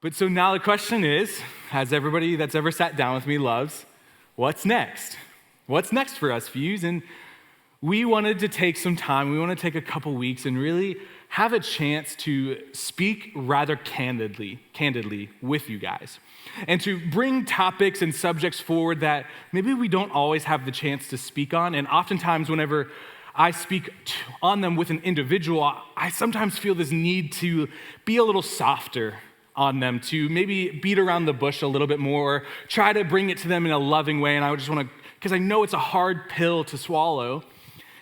But so now the question is, as everybody that's ever sat down with me loves, what's next? What's next for us, Fuse? And we wanted to take some time, we want to take a couple weeks and really have a chance to speak rather candidly with you guys. And to bring topics and subjects forward that maybe we don't always have the chance to speak on. And oftentimes whenever I speak on them with an individual, I sometimes feel this need to be a little softer on them, to maybe beat around the bush a little bit more, try to bring it to them in a loving way. And I would just want to, because I know it's a hard pill to swallow.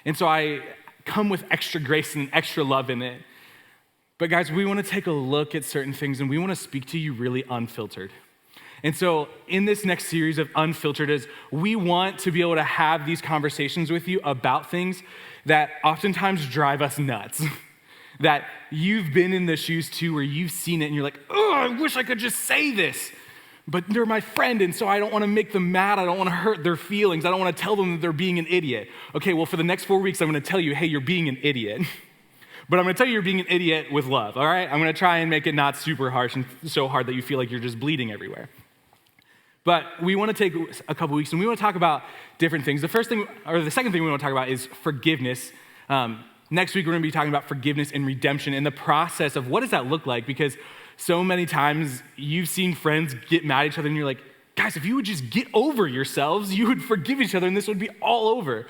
And so I come with extra grace and extra love in it. But guys, we want to take a look at certain things and we want to speak to you really unfiltered. And so in this next series of Unfiltered is we want to be able to have these conversations with you about things that oftentimes drive us nuts. That you've been in the shoes too, where you've seen it and you're like, oh, I wish I could just say this. But they're my friend, and so I don't want to make them mad. I don't want to hurt their feelings. I don't want to tell them that they're being an idiot. Okay, well, for the next 4 weeks, I'm going to tell you, hey, you're being an idiot. But I'm going to tell you you're being an idiot with love, all right? I'm going to try and make it not super harsh and so hard that you feel like you're just bleeding everywhere. But we want to take a couple weeks, and we want to talk about different things. The second thing we want to talk about is forgiveness. Next week, we're going to be talking about forgiveness and redemption and the process of what does that look like? Because so many times you've seen friends get mad at each other and you're like, guys, if you would just get over yourselves, you would forgive each other and this would be all over.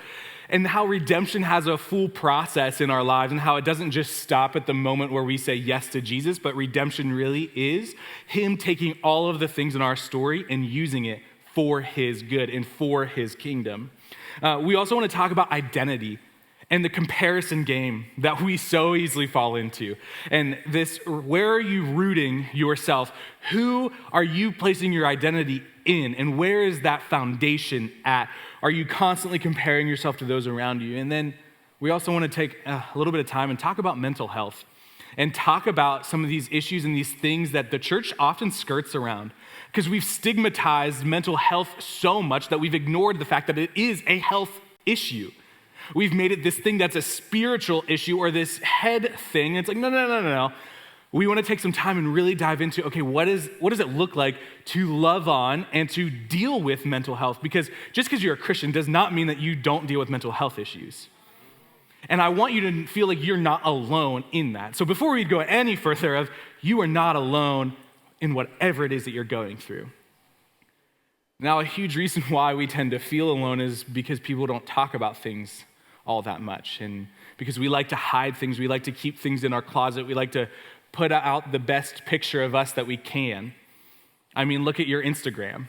And how redemption has a full process in our lives and how it doesn't just stop at the moment where we say yes to Jesus, but redemption really is him taking all of the things in our story and using it for his good and for his kingdom. We also want to talk about identity and the comparison game that we so easily fall into. And this, where are you rooting yourself? Who are you placing your identity in? And where is that foundation at? Are you constantly comparing yourself to those around you? And then we also want to take a little bit of time and talk about mental health and talk about some of these issues and these things that the church often skirts around because we've stigmatized mental health so much that we've ignored the fact that it is a health issue. We've made it this thing that's a spiritual issue or this head thing. It's like, no. We want to take some time and really dive into, okay, what does it look like to love on and to deal with mental health? Because just because you're a Christian does not mean that you don't deal with mental health issues. And I want you to feel like you're not alone in that. So before we go any further, you are not alone in whatever it is that you're going through. Now, a huge reason why we tend to feel alone is because people don't talk about things all that much. And because we like to hide things, we like to keep things in our closet, we like to put out the best picture of us that we can. I mean, look at your Instagram.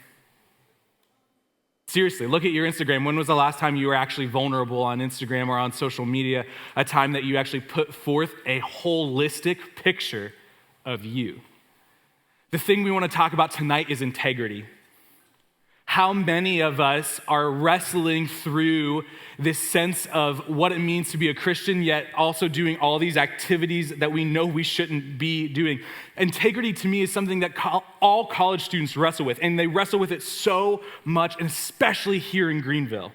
Seriously, look at your Instagram. When was the last time you were actually vulnerable on Instagram or on social media? A time that you actually put forth a holistic picture of you. The thing we want to talk about tonight is integrity. How many of us are wrestling through this sense of what it means to be a Christian, yet also doing all these activities that we know we shouldn't be doing? Integrity to me is something that all college students wrestle with, and they wrestle with it so much, and especially here in Greenville.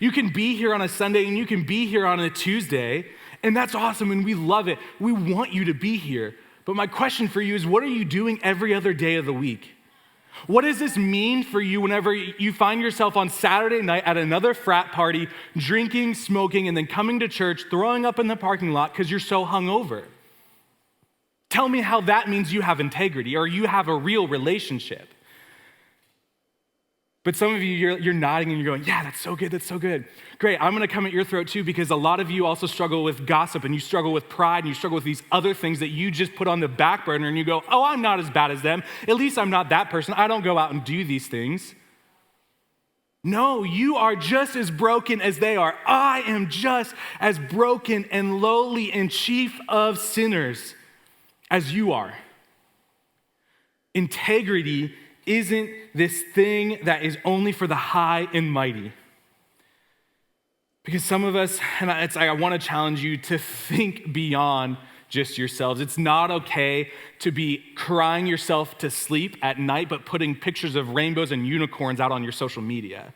You can be here on a Sunday and you can be here on a Tuesday, and that's awesome, and we love it. We want you to be here. But my question for you is, what are you doing every other day of the week? What does this mean for you whenever you find yourself on Saturday night at another frat party, drinking, smoking, and then coming to church, throwing up in the parking lot because you're so hungover? Tell me how that means you have integrity or you have a real relationship. But some of you, you're nodding and you're going, yeah, that's so good. Great, I'm going to come at your throat too because a lot of you also struggle with gossip and you struggle with pride and you struggle with these other things that you just put on the back burner and you go, oh, I'm not as bad as them. At least I'm not that person. I don't go out and do these things. No, you are just as broken as they are. I am just as broken and lowly and chief of sinners as you are. Integrity isn't this thing that is only for the high and mighty. Because some of us, and I want to challenge you to think beyond just yourselves. It's not okay to be crying yourself to sleep at night, but putting pictures of rainbows and unicorns out on your social media.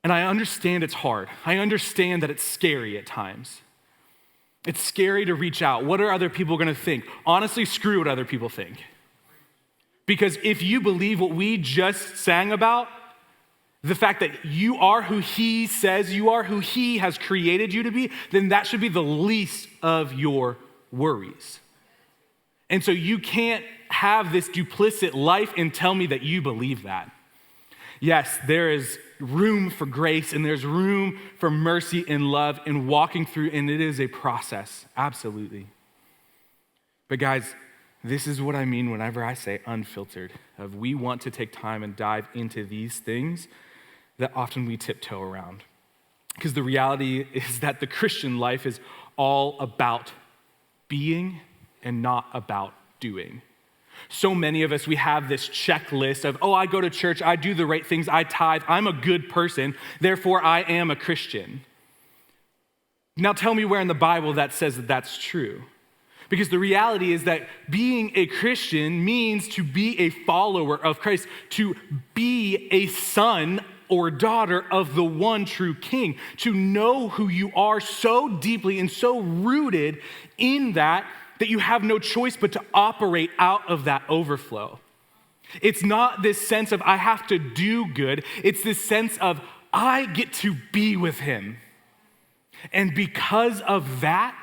And I understand it's hard. I understand that it's scary at times. It's scary to reach out. What are other people going to think? Honestly, screw what other people think. Because if you believe what we just sang about, the fact that you are who he says you are, who he has created you to be, then that should be the least of your worries. And so you can't have this duplicit life and tell me that you believe that. Yes, there is room for grace and there's room for mercy and love and walking through, and it is a process, absolutely. But guys, this is what I mean whenever I say unfiltered, of we want to take time and dive into these things that often we tiptoe around. Because the reality is that the Christian life is all about being and not about doing. So many of us, we have this checklist of, I go to church, I do the right things, I tithe, I'm a good person, therefore I am a Christian. Now tell me where in the Bible that says that that's true. Because the reality is that being a Christian means to be a follower of Christ, to be a son or daughter of the one true King, to know who you are so deeply and so rooted in that you have no choice but to operate out of that overflow. It's not this sense of I have to do good. It's this sense of I get to be with him. And because of that,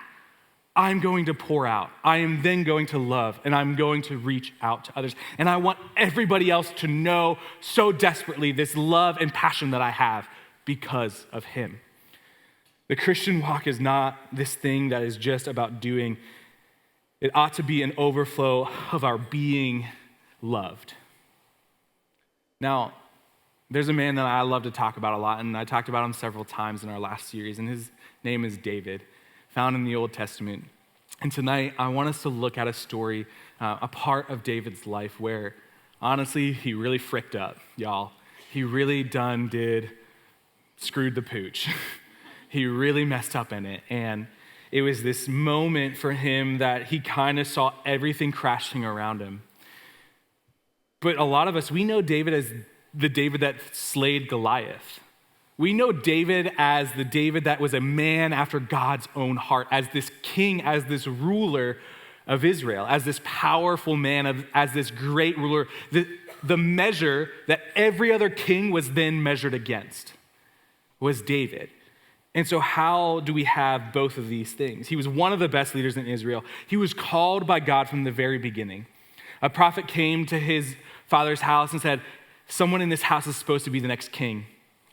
I'm going to pour out. I am then going to love, and I'm going to reach out to others. And I want everybody else to know so desperately this love and passion that I have because of him. The Christian walk is not this thing that is just about doing. It ought to be an overflow of our being loved. Now, there's a man that I love to talk about a lot, and I talked about him several times in our last series, and his name is David, found in the Old Testament. And tonight, I want us to look at a story, a part of David's life where, honestly, he really fricked up, y'all. He really screwed the pooch. He really messed up in it, and it was this moment for him that he kind of saw everything crashing around him. But a lot of us, we know David as the David that slayed Goliath. We know David as the David that was a man after God's own heart, as this king, as this ruler of Israel, as this powerful man, as this great ruler, the measure that every other king was then measured against was David. And so how do we have both of these things? He was one of the best leaders in Israel. He was called by God from the very beginning. A prophet came to his father's house and said, someone in this house is supposed to be the next king.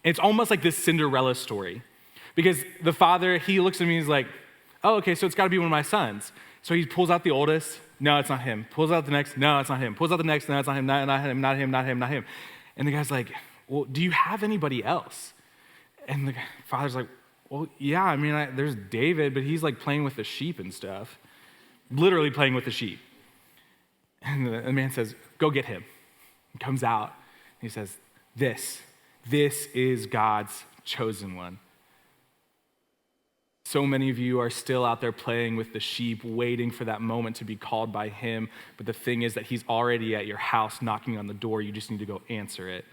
And it's almost like this Cinderella story. Because the father, he looks at me and he's like, okay, so it's got to be one of my sons. So he pulls out the oldest. No, it's not him. Pulls out the next. No, it's not him. Pulls out the next. No, it's not him. Not him, not him, not him, not him. And the guy's like, well, do you have anybody else? And the father's like, well, yeah, I mean, there's David, but he's like playing with the sheep and stuff. Literally playing with the sheep. And the man says, go get him. He comes out. And he says, this is God's chosen one. So many of you are still out there playing with the sheep, waiting for that moment to be called by him. But the thing is that he's already at your house knocking on the door. You just need to go answer it.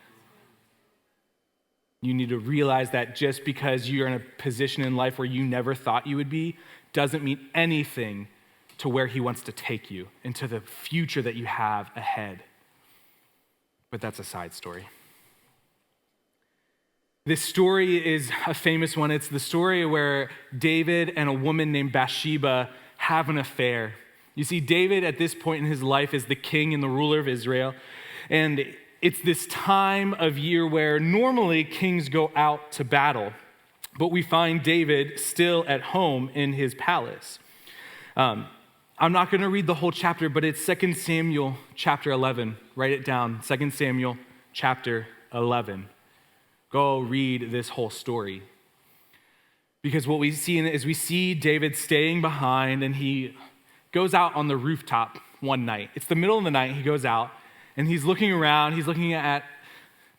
You need to realize that just because you're in a position in life where you never thought you would be, doesn't mean anything to where he wants to take you, into the future that you have ahead. But that's a side story. This story is a famous one. It's the story where David and a woman named Bathsheba have an affair. You see, David at this point in his life is the king and the ruler of Israel, and it's this time of year where normally kings go out to battle, but we find David still at home in his palace. I'm not going to read the whole chapter, but it's 2 Samuel chapter 11. Write it down, 2 Samuel chapter 11. Go read this whole story. Because what we see is we see David staying behind, and he goes out on the rooftop one night. It's the middle of the night. He goes out, and he's looking around. He's looking at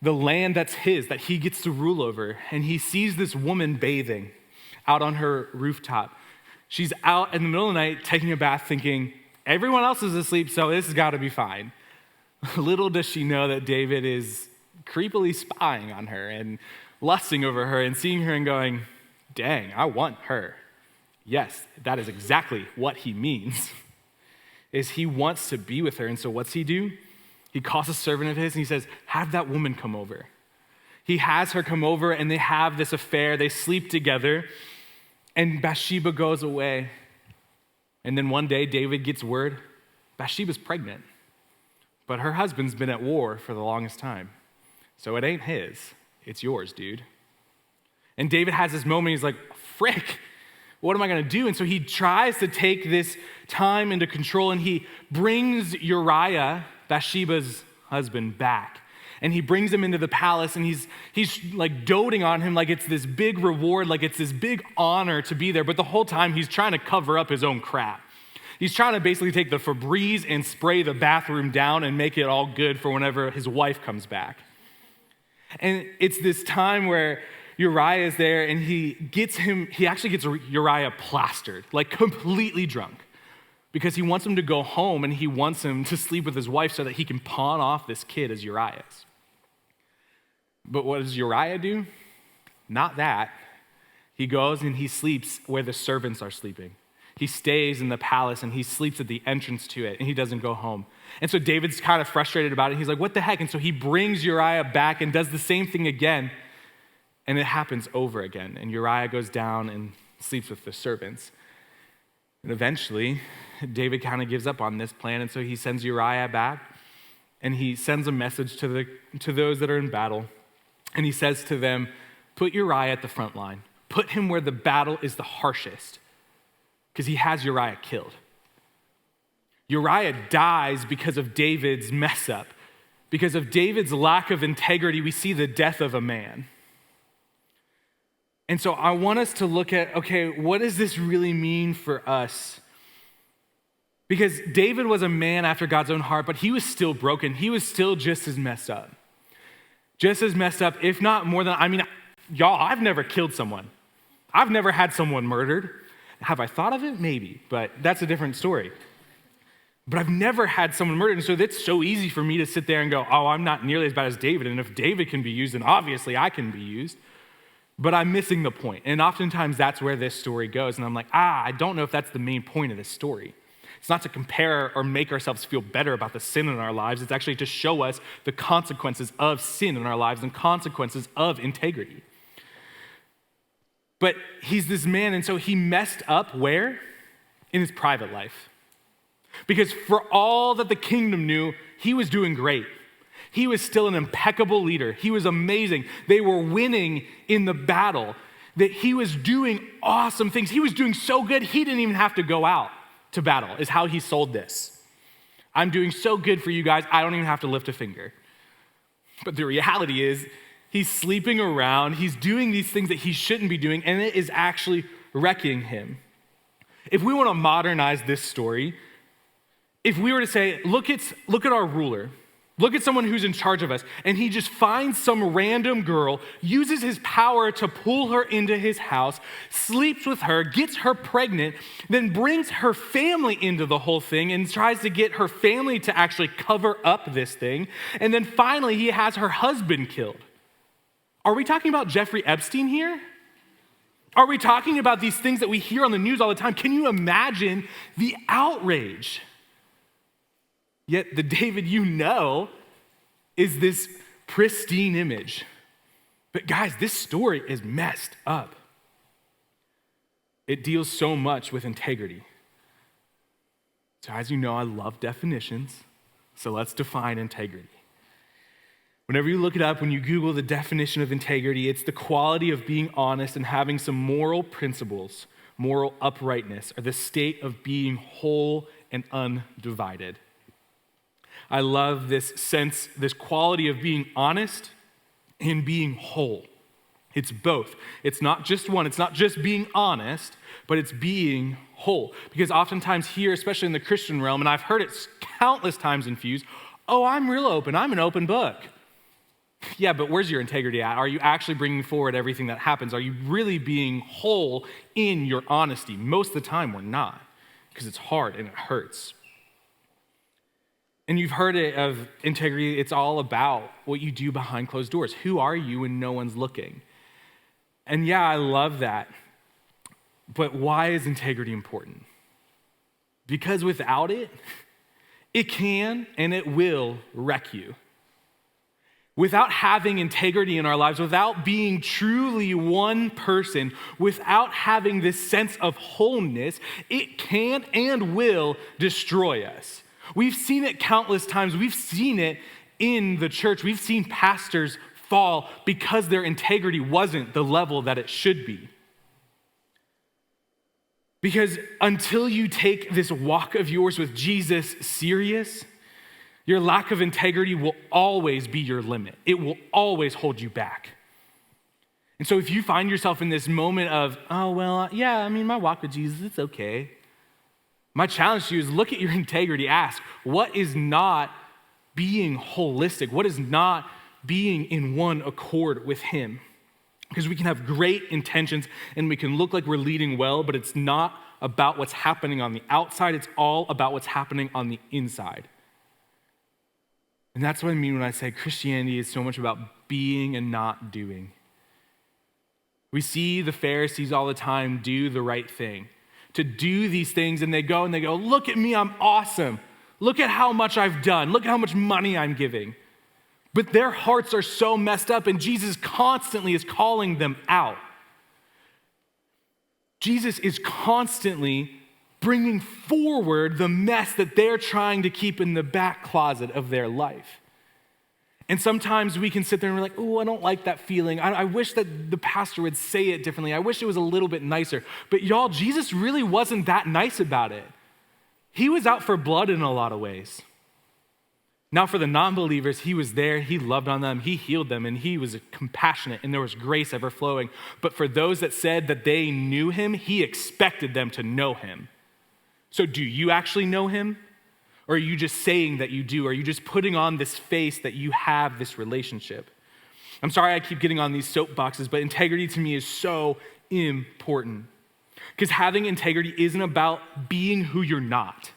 the land that's his, that he gets to rule over. And he sees this woman bathing out on her rooftop. She's out in the middle of the night taking a bath thinking, everyone else is asleep, so this has got to be fine. Little does she know that David is creepily spying on her and lusting over her and seeing her and going, dang, I want her. Yes, that is exactly what he means, is he wants to be with her. And so what's he do? He calls a servant of his and he says, have that woman come over. He has her come over and they have this affair. They sleep together and Bathsheba goes away. And then one day David gets word, Bathsheba's pregnant, but her husband's been at war for the longest time. So it ain't his, it's yours, dude. And David has this moment, he's like, frick, what am I gonna do? And so he tries to take this time into control and he brings Uriah, Bathsheba's husband, back. And he brings him into the palace and he's like doting on him like it's this big reward, like it's this big honor to be there. But the whole time he's trying to cover up his own crap. He's trying to basically take the Febreze and spray the bathroom down and make it all good for whenever his wife comes back. And it's this time where Uriah is there and he actually gets Uriah plastered, like completely drunk, because he wants him to go home and he wants him to sleep with his wife so that he can pawn off this kid as Uriah's. But what does Uriah do? Not that. He goes and he sleeps where the servants are sleeping. He stays in the palace and he sleeps at the entrance to it and he doesn't go home. And so David's kind of frustrated about it. He's like, what the heck? And so he brings Uriah back and does the same thing again. And it happens over again. And Uriah goes down and sleeps with the servants. And eventually, David kind of gives up on this plan. And so he sends Uriah back and he sends a message to those that are in battle. And he says to them, put Uriah at the front line. Put him where the battle is the harshest, because he has Uriah killed. Uriah dies because of David's mess up. Because of David's lack of integrity, we see the death of a man. And so I want us to look at, okay, what does this really mean for us? Because David was a man after God's own heart, but he was still broken. He was still just as messed up. Just as messed up, if not more than, y'all, I've never killed someone. I've never had someone murdered. Have I thought of it? Maybe, but that's a different story. But I've never had someone murdered, and so it's so easy for me to sit there and go, oh, I'm not nearly as bad as David, and if David can be used, then obviously I can be used. But I'm missing the point, and oftentimes that's where this story goes, and I'm like, I don't know if that's the main point of this story. It's not to compare or make ourselves feel better about the sin in our lives. It's actually to show us the consequences of sin in our lives and consequences of integrity. But he's this man, and so he messed up where? In his private life. Because for all that the kingdom knew, he was doing great. He was still an impeccable leader. He was amazing. They were winning in the battle. That he was doing awesome things. He was doing so good, he didn't even have to go out to battle, is how he sold this. I'm doing so good for you guys, I don't even have to lift a finger. But the reality is, he's sleeping around, he's doing these things that he shouldn't be doing, and it is actually wrecking him. If we want to modernize this story, if we were to say, look at our ruler, look at someone who's in charge of us, and he just finds some random girl, uses his power to pull her into his house, sleeps with her, gets her pregnant, then brings her family into the whole thing and tries to get her family to actually cover up this thing, and then finally he has her husband killed. Are we talking about Jeffrey Epstein here? Are we talking about these things that we hear on the news all the time? Can you imagine the outrage? Yet the David you know is this pristine image. But guys, this story is messed up. It deals so much with integrity. So as you know, I love definitions. So let's define integrity. Whenever you look it up, when you Google the definition of integrity, it's the quality of being honest and having some moral principles, moral uprightness, or the state of being whole and undivided. I love this sense, this quality of being honest and being whole. It's both. It's not just one. It's not just being honest, but it's being whole. Because oftentimes here, especially in the Christian realm, and I've heard it countless times in Fuse, oh, I'm real open. I'm an open book. Yeah, but where's your integrity at? Are you actually bringing forward everything that happens? Are you really being whole in your honesty? Most of the time, we're not, because it's hard and it hurts. And you've heard it of integrity. It's all about what you do behind closed doors. Who are you when no one's looking? And yeah, I love that. But why is integrity important? Because without it, it can and it will wreck you. Without having integrity in our lives, without being truly one person, without having this sense of wholeness, it can and will destroy us. We've seen it countless times. We've seen it in the church. We've seen pastors fall because their integrity wasn't the level that it should be. Because until you take this walk of yours with Jesus serious, your lack of integrity will always be your limit. It will always hold you back. And so if you find yourself in this moment of, my walk with Jesus, it's okay. My challenge to you is look at your integrity, ask, what is not being holistic? What is not being in one accord with him? Because we can have great intentions and we can look like we're leading well, but it's not about what's happening on the outside. It's all about what's happening on the inside. And that's what I mean when I say Christianity is so much about being and not doing. We see the Pharisees all the time do the right thing, to do these things, and they go, look at me, I'm awesome. Look at how much I've done. Look at how much money I'm giving. But their hearts are so messed up, and Jesus constantly is calling them out. Jesus is constantly bringing forward the mess that they're trying to keep in the back closet of their life. And sometimes we can sit there and we're like, I don't like that feeling. I wish that the pastor would say it differently. I wish it was a little bit nicer. But y'all, Jesus really wasn't that nice about it. He was out for blood in a lot of ways. Now for the non-believers, he was there, he loved on them, he healed them, and he was compassionate, and there was grace ever flowing. But for those that said that they knew him, he expected them to know him. So do you actually know him? Or are you just saying that you do? Are you just putting on this face that you have this relationship? I'm sorry I keep getting on these soapboxes, but integrity to me is so important. Because having integrity isn't about being who you're not.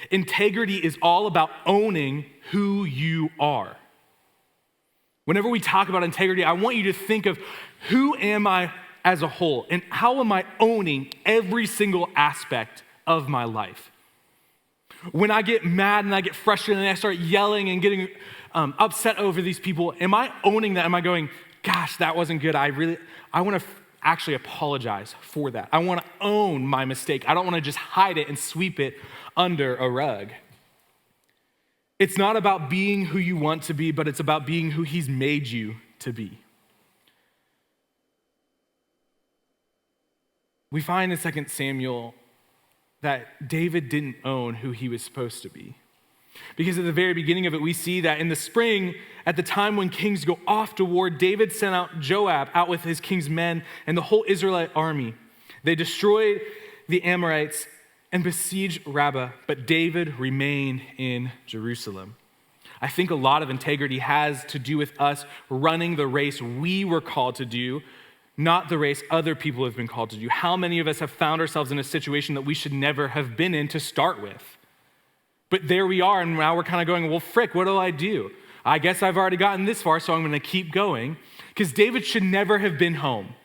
Integrity is all about owning who you are. Whenever we talk about integrity, I want you to think of who am I as a whole, and how am I owning every single aspect of my life? When I get mad and I get frustrated and I start yelling and getting upset over these people, am I owning that? Am I going, gosh, that wasn't good. I want to actually apologize for that. I want to own my mistake. I don't want to just hide it and sweep it under a rug. It's not about being who you want to be, but it's about being who he's made you to be. We find in 2 Samuel that David didn't own who he was supposed to be. Because at the very beginning of it, we see that in the spring, at the time when kings go off to war, David sent out Joab out with his king's men and the whole Israelite army. They destroyed the Amorites and besieged Rabbah, but David remained in Jerusalem. I think a lot of integrity has to do with us running the race we were called to do, not the race other people have been called to do. How many of us have found ourselves in a situation that we should never have been in to start with? But there we are, and now we're kind of going, well, frick, what do? I guess I've already gotten this far, so I'm going to keep going. Because David should never have been home.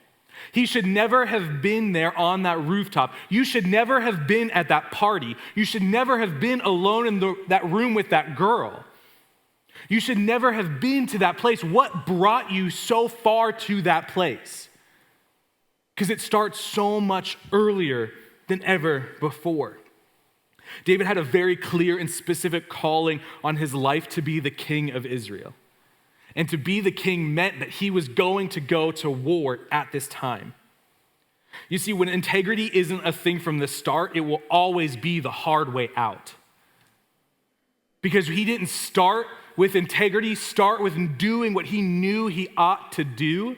He should never have been there on that rooftop. You should never have been at that party. You should never have been alone in that room with that girl. You should never have been to that place. What brought you so far to that place? Because it starts so much earlier than ever before. David had a very clear and specific calling on his life to be the king of Israel. And to be the king meant that he was going to go to war at this time. You see, when integrity isn't a thing from the start, it will always be the hard way out. Because he didn't start with integrity, start with doing what he knew he ought to do.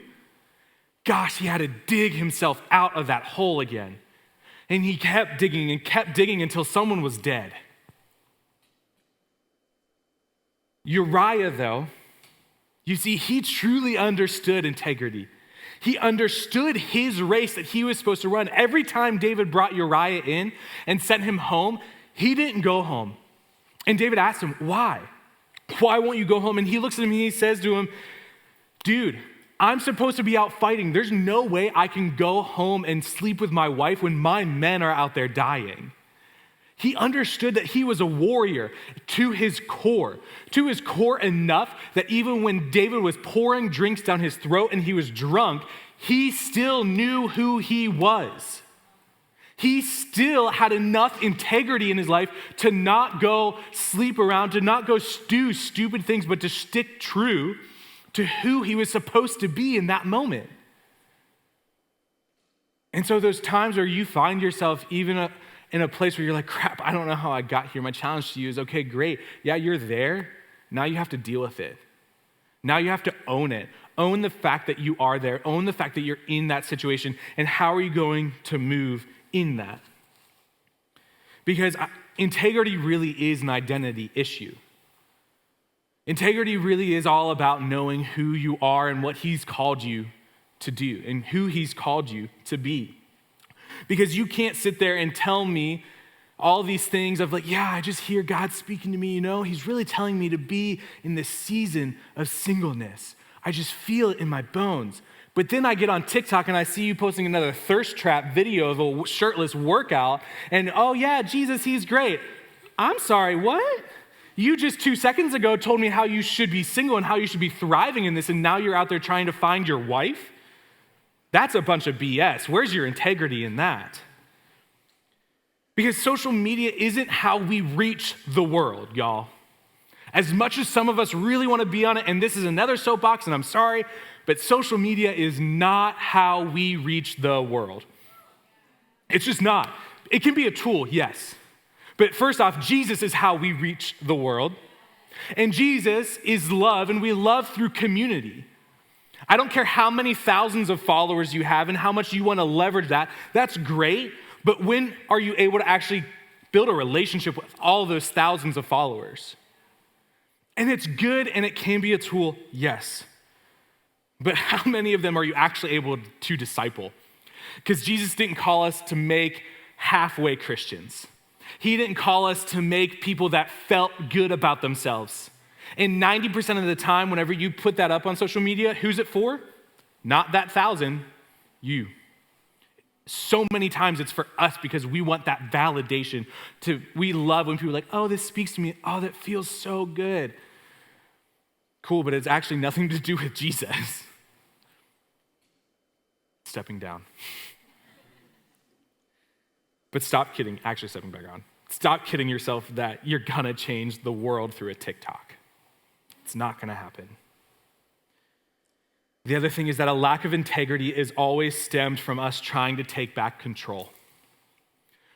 Gosh, he had to dig himself out of that hole again. And he kept digging until someone was dead. Uriah, though, you see, he truly understood integrity. He understood his race that he was supposed to run. Every time David brought Uriah in and sent him home, he didn't go home. And David asked him, why? Why won't you go home? And he looks at him and he says to him, dude, I'm supposed to be out fighting. There's no way I can go home and sleep with my wife when my men are out there dying. He understood that he was a warrior to his core enough that even when David was pouring drinks down his throat and he was drunk, he still knew who he was. He still had enough integrity in his life to not go sleep around, to not go do stupid things, but to stick true to who he was supposed to be in that moment. And so those times where you find yourself even in a place where you're like, crap, I don't know how I got here. My challenge to you is, okay, great. Yeah, you're there. Now you have to deal with it. Now you have to own it. Own the fact that you are there. Own the fact that you're in that situation. And how are you going to move in that? Because integrity really is an identity issue. Integrity really is all about knowing who you are and what he's called you to do and who he's called you to be. Because you can't sit there and tell me all these things of like, yeah, I just hear God speaking to me, he's really telling me to be in this season of singleness. I just feel it in my bones. But then I get on TikTok and I see you posting another thirst trap video of a shirtless workout and, oh yeah, Jesus, he's great. I'm sorry, what? You just 2 seconds ago told me how you should be single and how you should be thriving in this, and now you're out there trying to find your wife? That's a bunch of BS. Where's your integrity in that? Because social media isn't how we reach the world, y'all. As much as some of us really want to be on it, and this is another soapbox, and I'm sorry, but social media is not how we reach the world. It's just not. It can be a tool, yes. But first off, Jesus is how we reach the world. And Jesus is love, and we love through community. I don't care how many thousands of followers you have and how much you want to leverage that. That's great. But when are you able to actually build a relationship with all those thousands of followers? And it's good and it can be a tool, yes. But how many of them are you actually able to disciple? Because Jesus didn't call us to make halfway Christians. He didn't call us to make people that felt good about themselves. And 90% of the time, whenever you put that up on social media, who's it for? Not that 1,000, you. So many times it's for us because we want that validation. We love when people are like, oh, this speaks to me. Oh, that feels so good. Cool, but it's actually nothing to do with Jesus. Stepping down. But stop kidding, actually stepping back on. Stop kidding yourself that you're gonna change the world through a TikTok. It's not gonna happen. The other thing is that a lack of integrity is always stemmed from us trying to take back control.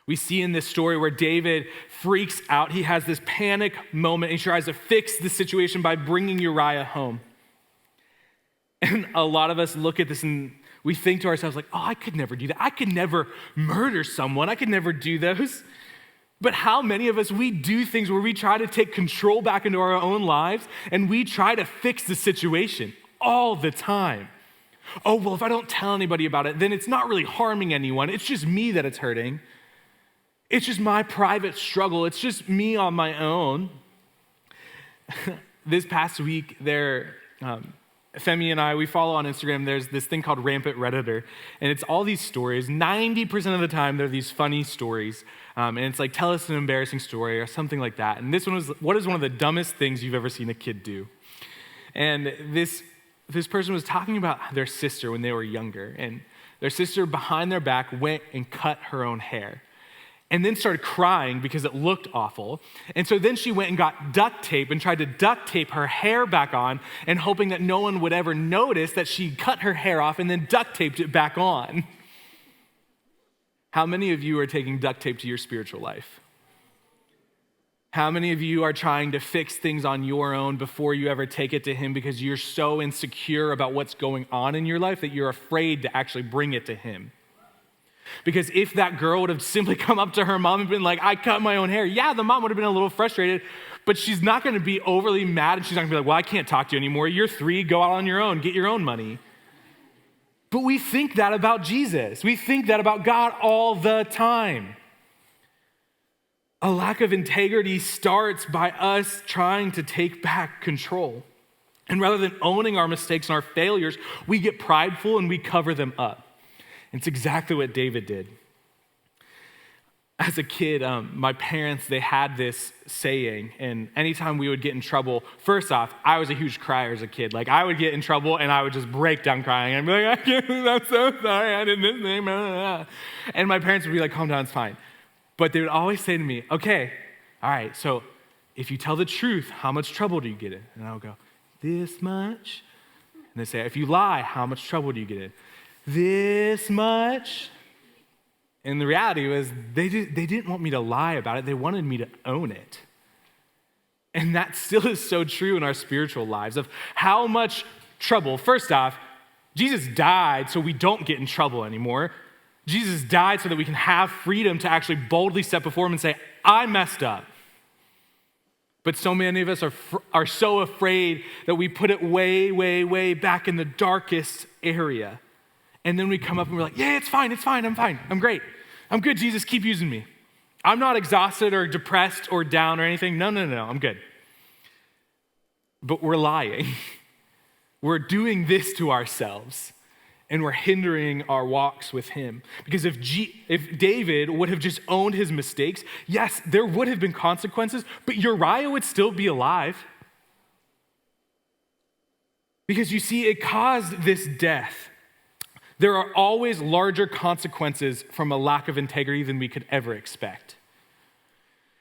We see in this story where David freaks out. He has this panic moment. He tries to fix the situation by bringing Uriah home. And a lot of us look at this and we think to ourselves like, oh, I could never do that. I could never murder someone. I could never do those. But how many of us, we do things where we try to take control back into our own lives and we try to fix the situation all the time. Oh, well, if I don't tell anybody about it, then it's not really harming anyone. It's just me that it's hurting. It's just my private struggle. It's just me on my own. This past week, Femi and I, we follow on Instagram, there's this thing called Rampant Redditor, and it's all these stories. 90% of the time, they're these funny stories, and it's like, tell us an embarrassing story or something like that. And this one was, what is one of the dumbest things you've ever seen a kid do? And this person was talking about their sister when they were younger, and their sister behind their back went and cut her own hair. And then started crying because it looked awful. And so then she went and got duct tape and tried to duct tape her hair back on and hoping that no one would ever notice that she cut her hair off and then duct taped it back on. How many of you are taking duct tape to your spiritual life? How many of you are trying to fix things on your own before you ever take it to him because you're so insecure about what's going on in your life that you're afraid to actually bring it to him? Because if that girl would have simply come up to her mom and been like, I cut my own hair, yeah, the mom would have been a little frustrated, but she's not going to be overly mad and she's not going to be like, well, I can't talk to you anymore. You're 3, go out on your own, get your own money. But we think that about Jesus. We think that about God all the time. A lack of integrity starts by us trying to take back control. And rather than owning our mistakes and our failures, we get prideful and we cover them up. And it's exactly what David did. As a kid, my parents, they had this saying, and anytime we would get in trouble, first off, I was a huge crier as a kid. Like, I would get in trouble, and I would just break down crying. I'd be like, I'm so sorry, I did this thing. And my parents would be like, calm down, it's fine. But they would always say to me, okay, all right, so if you tell the truth, how much trouble do you get in? And I would go, this much. And they say, if you lie, how much trouble do you get in? This much. And the reality was they didn't want me to lie about it. They wanted me to own it. And that still is so true in our spiritual lives of how much trouble. First off, Jesus died so we don't get in trouble anymore. Jesus died so that we can have freedom to actually boldly step before him and say, I messed up. But so many of us are so afraid that we put it way, way, way back in the darkest area. And then we come up and we're like, yeah, it's fine, I'm fine, I'm great. I'm good, Jesus, keep using me. I'm not exhausted or depressed or down or anything. No, I'm good. But we're lying. We're doing this to ourselves, and we're hindering our walks with him. Because if David would have just owned his mistakes, yes, there would have been consequences, but Uriah would still be alive. Because you see, it caused this death. There are always larger consequences from a lack of integrity than we could ever expect.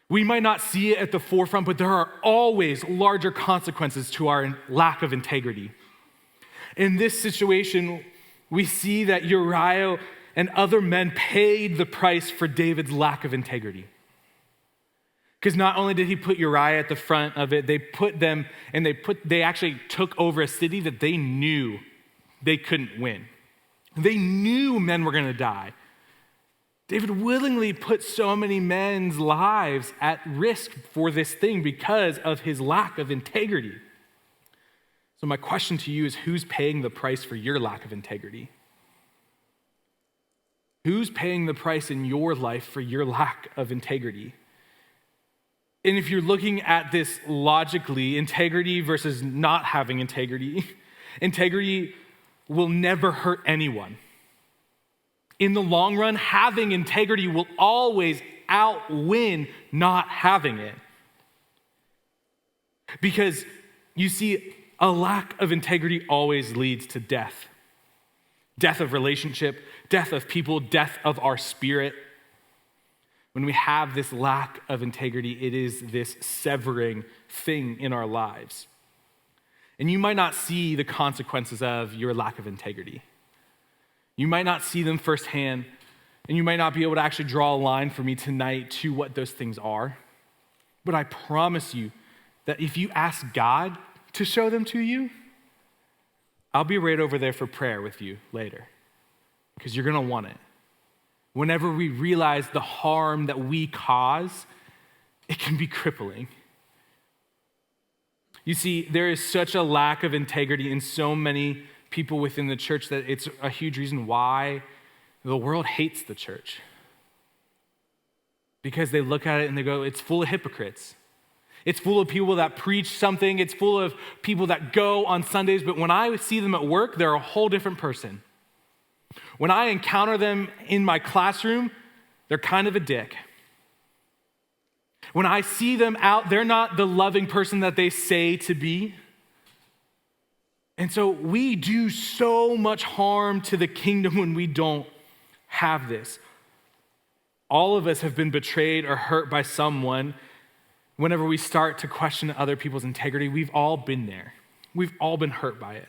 We might not see it at the forefront, but there are always larger consequences to our lack of integrity. In this situation, we see that Uriah and other men paid the price for David's lack of integrity. Because not only did he put Uriah at the front of it, they actually took over a city that they knew they couldn't win. They knew men were going to die. David willingly put so many men's lives at risk for this thing because of his lack of integrity. So my question to you is, who's paying the price for your lack of integrity? Who's paying the price in your life for your lack of integrity? And if you're looking at this logically, integrity versus not having integrity, integrity will never hurt anyone. In the long run, having integrity will always outwin not having it. Because you see, a lack of integrity always leads to death. Death of relationship, death of people, death of our spirit. When we have this lack of integrity, it is this severing thing in our lives. And you might not see the consequences of your lack of integrity. You might not see them firsthand, and you might not be able to actually draw a line for me tonight to what those things are. But I promise you that if you ask God to show them to you, I'll be right over there for prayer with you later, because you're going to want it. Whenever we realize the harm that we cause, it can be crippling. You see, there is such a lack of integrity in so many people within the church that it's a huge reason why the world hates the church. Because they look at it and they go, it's full of hypocrites. It's full of people that preach something. It's full of people that go on Sundays, but when I see them at work, they're a whole different person. When I encounter them in my classroom, they're kind of a dick. When I see them out, they're not the loving person that they say to be. And so we do so much harm to the kingdom when we don't have this. All of us have been betrayed or hurt by someone. Whenever we start to question other people's integrity, we've all been there. We've all been hurt by it.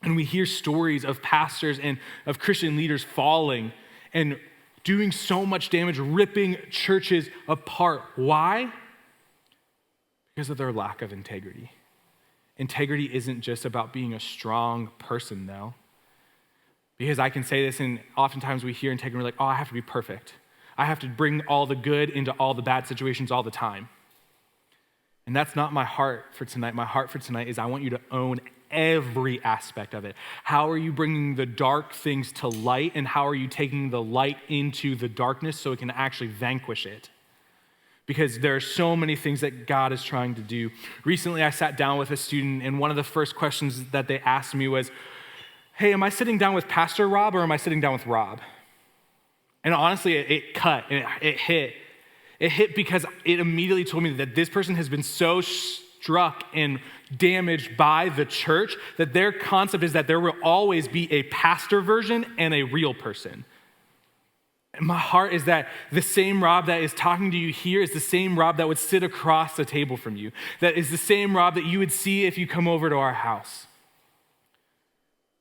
And we hear stories of pastors and of Christian leaders falling and doing so much damage, ripping churches apart. Why? Because of their lack of integrity. Integrity isn't just about being a strong person, though. Because I can say this, and oftentimes we hear integrity, we're like, oh, I have to be perfect. I have to bring all the good into all the bad situations all the time. And that's not my heart for tonight. My heart for tonight is I want you to own every aspect of it. How are you bringing the dark things to light, and how are you taking the light into the darkness so it can actually vanquish it? because there are so many things that God is trying to do. Recently, I sat down with a student, and one of the first questions that they asked me was, hey, am I sitting down with Pastor Rob or am I sitting down with Rob? And honestly, it cut, and it hit. It hit because it immediately told me that this person has been so struck and damaged by the church that their concept is that there will always be a pastor version and a real person. And my heart is that the same Rob that is talking to you here is the same Rob that would sit across the table from you. That is the same Rob that you would see if you come over to our house.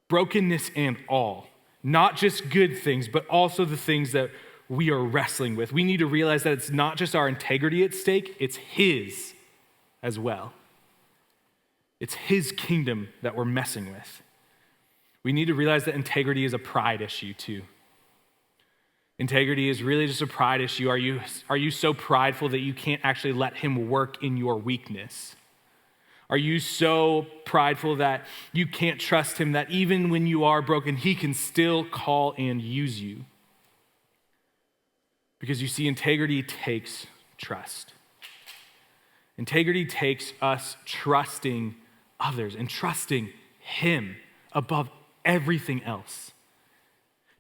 Brokenness and all. Not just good things, but also the things that we are wrestling with. We need to realize that it's not just our integrity at stake, it's His as well. It's His kingdom that we're messing with. We need to realize that integrity is a pride issue too. Integrity is really just a pride issue. Are you so prideful that you can't actually let Him work in your weakness? Are you so prideful that you can't trust Him, that even when you are broken, He can still call and use you? Because you see, integrity takes trust. Integrity takes us trusting others and trusting Him above everything else.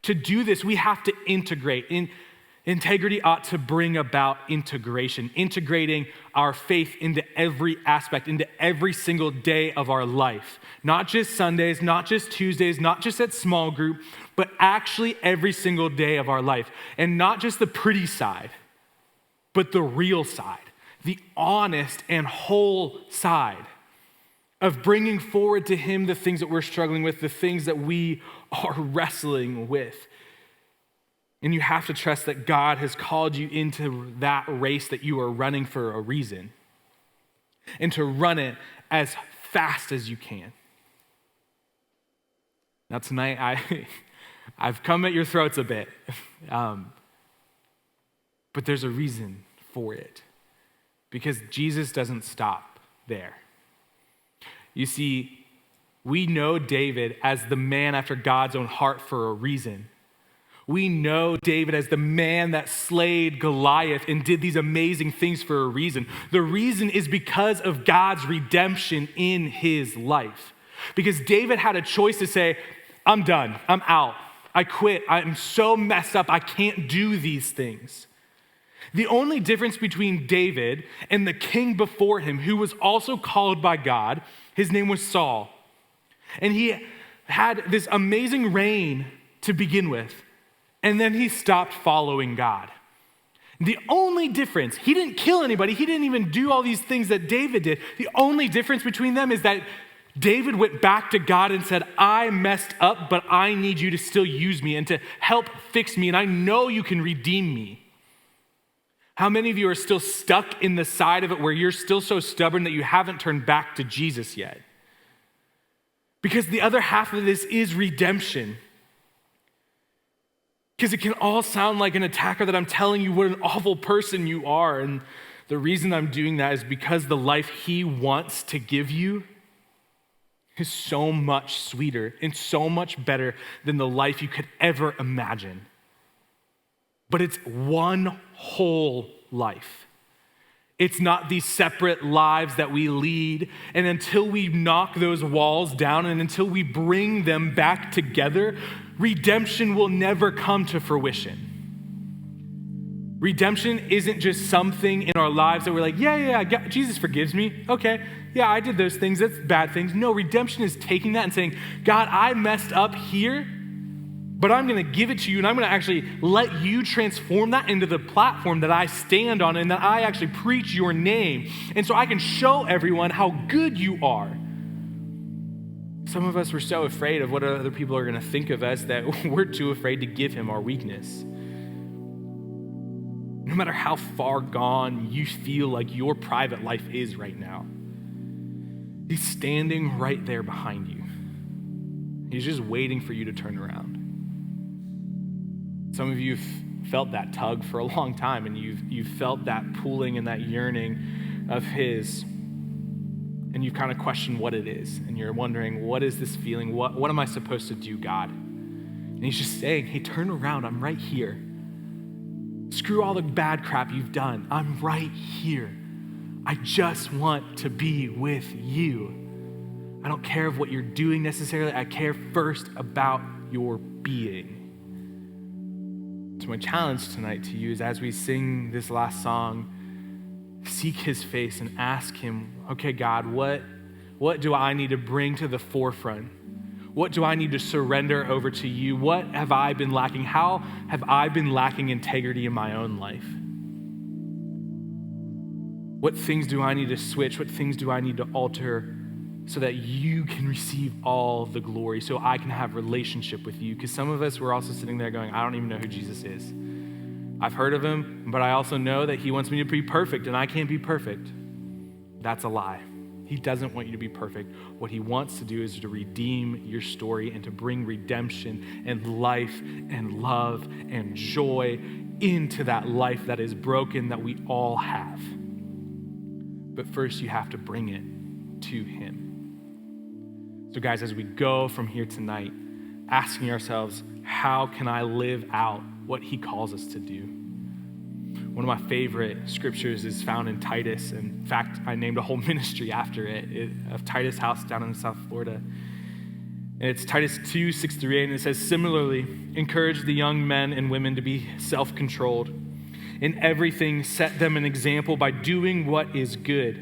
To do this, we have to integrate. Integrity ought to bring about integration, integrating our faith into every aspect, into every single day of our life. Not just Sundays, not just Tuesdays, not just at small group, but actually every single day of our life. And not just the pretty side, but the real side, the honest and whole side of bringing forward to Him the things that we're struggling with, the things that we are wrestling with. And you have to trust that God has called you into that race that you are running for a reason, and to run it as fast as you can. Now tonight, I've come at your throats a bit, but there's a reason for it, because Jesus doesn't stop there. You see, we know David as the man after God's own heart for a reason. We know David as the man that slayed Goliath and did these amazing things for a reason. The reason is because of God's redemption in his life. Because David had a choice to say, I'm done, I'm out, I quit, I'm so messed up, I can't do these things. The only difference between David and the king before him, who was also called by God, his name was Saul. And he had this amazing reign to begin with. And then he stopped following God. The only difference, he didn't kill anybody. He didn't even do all these things that David did. The only difference between them is that David went back to God and said, I messed up, but I need you to still use me and to help fix me. And I know you can redeem me. How many of you are still stuck in the side of it where you're still so stubborn that you haven't turned back to Jesus yet? Because the other half of this is redemption. Because it can all sound like an attacker that I'm telling you what an awful person you are. And the reason I'm doing that is because the life he wants to give you is so much sweeter and so much better than the life you could ever imagine. But it's one whole life. It's not these separate lives that we lead. And until we knock those walls down and until we bring them back together, redemption will never come to fruition. Redemption isn't just something in our lives that we're like, yeah, Jesus forgives me. Okay, yeah, I did those things. That's bad things. No, redemption is taking that and saying, God, I messed up here, but I'm going to give it to you, and I'm going to actually let you transform that into the platform that I stand on and that I actually preach your name. And so I can show everyone how good you are. Some of us were so afraid of what other people are going to think of us that we're too afraid to give him our weakness. No matter how far gone you feel like your private life is right now, he's standing right there behind you. He's just waiting for you to turn around. Some of you have felt that tug for a long time, and you've felt that pulling and that yearning of his, and you've kind of questioned what it is, and you're wondering, what is this feeling? What am I supposed to do, God? And he's just saying, hey, turn around, I'm right here. Screw all the bad crap you've done. I'm right here. I just want to be with you. I don't care of what you're doing necessarily. I care first about your being. So my challenge tonight to you is, as we sing this last song, seek his face and ask him, okay, God, what do I need to bring to the forefront? What do I need to surrender over to you? What have I been lacking? How have I been lacking integrity in my own life? What things do I need to switch? What things do I need to alter so that you can receive all the glory, so I can have relationship with you? Because some of us, we're also sitting there going, I don't even know who Jesus is. I've heard of him, but I also know that he wants me to be perfect, and I can't be perfect. That's a lie. He doesn't want you to be perfect. What he wants to do is to redeem your story and to bring redemption and life and love and joy into that life that is broken that we all have. But first, you have to bring it to him. So guys, as we go from here tonight, asking ourselves, how can I live out what he calls us to do? One of my favorite scriptures is found in Titus. In fact, I named a whole ministry after it of Titus House down in South Florida. And it's Titus 2, 6 through 8, and it says, similarly, encourage the young men and women to be self-controlled. In everything, set them an example by doing what is good.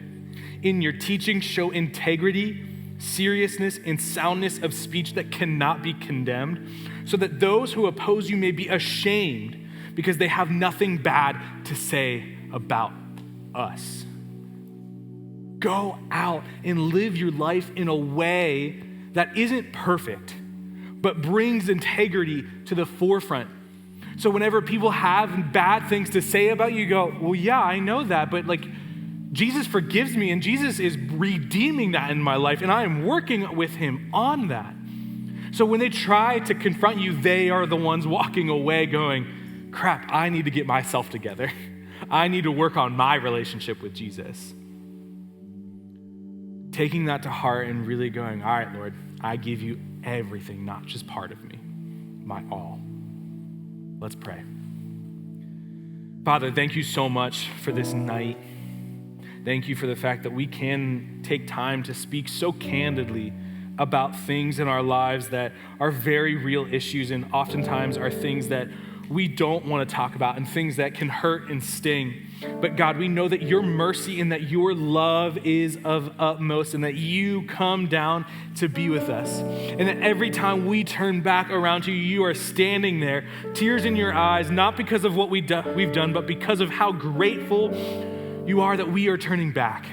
In your teaching, show integrity, seriousness, and soundness of speech that cannot be condemned, so that those who oppose you may be ashamed because they have nothing bad to say about us. Go out and live your life in a way that isn't perfect, but brings integrity to the forefront. So whenever people have bad things to say about you, you go, well, yeah, I know that, but Jesus forgives me, and Jesus is redeeming that in my life, and I am working with him on that. So when they try to confront you, they are the ones walking away going, crap, I need to get myself together. I need to work on my relationship with Jesus. Taking that to heart and really going, all right, Lord, I give you everything, not just part of me, my all. Let's pray. Father, thank you so much for this night. Thank you for the fact that we can take time to speak so candidly about things in our lives that are very real issues, and oftentimes are things that we don't want to talk about and things that can hurt and sting. But God, we know that your mercy and that your love is of utmost, and that you come down to be with us. And that every time we turn back around to you, you are standing there, tears in your eyes, not because of what we've done, but because of how grateful you are that we are turning back.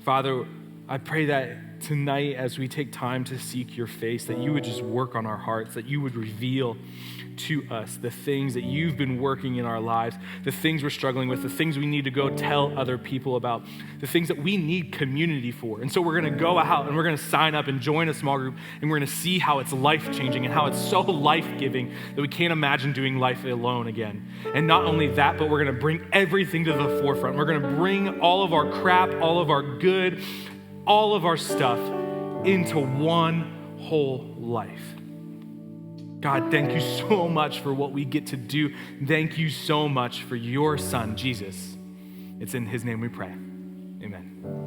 Father, I pray that tonight, as we take time to seek your face, that you would just work on our hearts, that you would reveal to us the things that you've been working in our lives, the things we're struggling with, the things we need to go tell other people about, the things that we need community for. And so we're going to go out and we're going to sign up and join a small group, and we're going to see how it's life-changing and how it's so life-giving that we can't imagine doing life alone again. And not only that, but we're going to bring everything to the forefront. We're going to bring all of our crap, all of our good, all of our stuff into one whole life. God, thank you so much for what we get to do. Thank you so much for your son, Jesus. It's in his name we pray. Amen.